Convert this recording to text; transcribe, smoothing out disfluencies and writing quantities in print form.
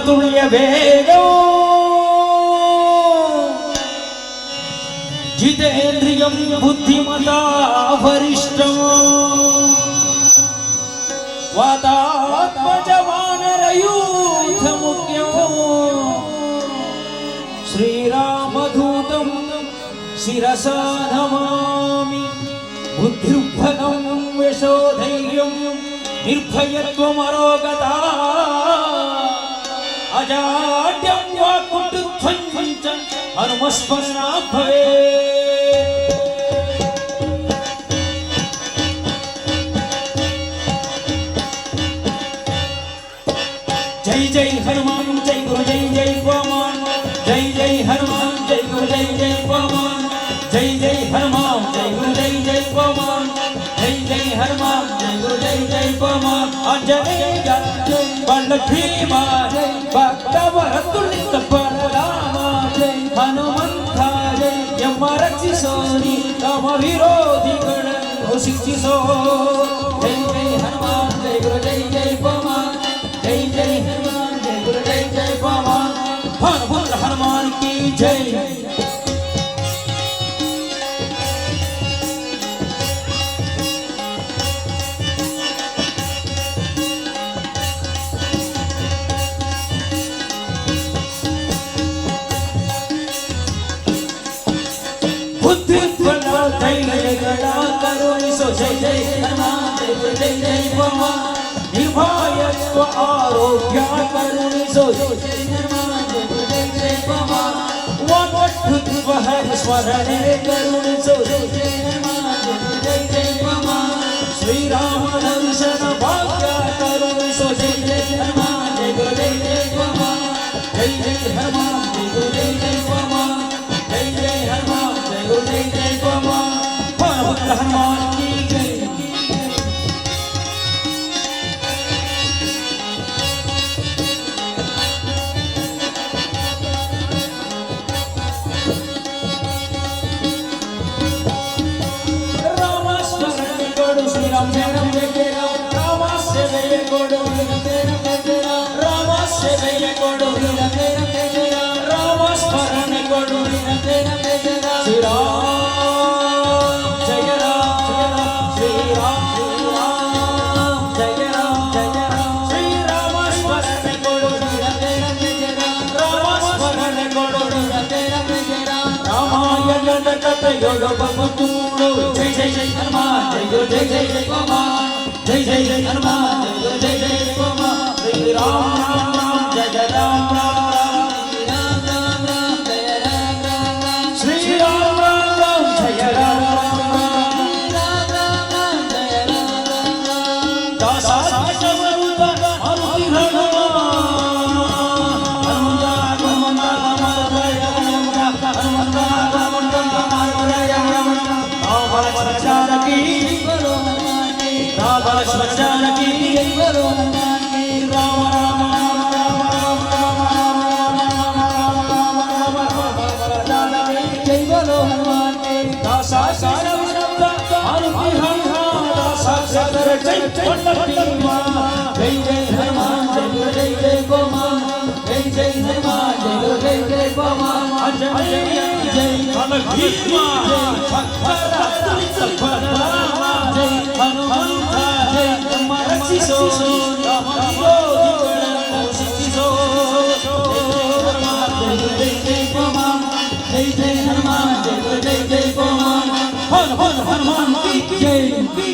तुल्य वेगो जितेन्द्रियं बुद्धिमता वरिष्ठं वातात्मजवानरयूथमुख्यं श्रीरामदूतं शिरसा नमामि। बुद्धिर्बलं यशोधैर्यं निर्भयत्वमरोगता अजाड्यं वाक्कुटुत्वं च हनुमस्मरणात् भवेत्। जय जय हनुमान जय गुरु जय जय हनुमान जय जय हनुमान जय गुरु जय जय हनुमान जय जय हनुमान जय गुरु जय जय हनुमान जय जय हनुमान जय गुरु जय जय हनुमान। अंजनेय बल भीमा भक्तवरतुलित बलराम हनुमंत यम रक्षिसोनि तम विरोधी गण शिक्षिसो। जय जय हनुमान जय गुरु जय जय हनुमान जय जय हनुमान जय गुरु जय जय हनुमान। हनुमान हनुमान की जय। बुद्धि बला धैर्य गणा करुणिसो। जय जय हनुमान जय गुरु जय जय हनुमान निर्भयत्व आरोग्य करुणिसो। जय जय हनुमान जय गुरु जय जय हनुमान वटुत्व हरि स्मरणे करुणिसो। जय जय हनुमान जय गुरु जय जय हनुमान श्री राम दर्शन भाग्य करुणिसो। जय जय हनुमान जय गुरु जय जय हनुमान जय जय हनुमान जय गुरु जय जय हनुमान जय जय हनुमान जय गुरु जय जय हनुमान। हनुमान की जय। राम जय राम जय जय राम राम से जय कोडो राम से जय कोडो राम स्मरण कोडो श्री राम जय राम श्री राम जय राम श्री राम स्मरण कोडो राम स्मरण कोडो रामायण कथा योडो बबुडो। जय जय जय हनुमान जय गुरु जय जय जय हनुमान जय जय जय हनुमान जय गुरु जय जय हनुमान। श्री राम राम राम जय जय राम राम राम राम राम जय राम राम राम श्री राम राम राम जय राम राम राम राम राम जय राम राम राम। दासा साजवरुत हनुमति हनुमान हनुमान हनुमान जय हनुमान राम जानकी बोलो हनुमान की राम लक्ष्मण जानकी बोलो हनुमान की राम राम राम राम जानकी जय बोलो हनुमान की। दासा सारव शब्द हनुमान दासा सदर जय पंडिमा। जय जय हनुमान जय गुरु जय जय हनुमान जय जय हनुमान जय गुरु जय जय हनुमान। जय जय भीमा भक्तवरतुलित बलराम जय हनुमंत यम रक्षिसो तम विरोधी गण शिक्षिसो। जय जय हनुमान जय जय हनुमान जय जय हनुमान जय जय हनुमान। हनुमान हनुमान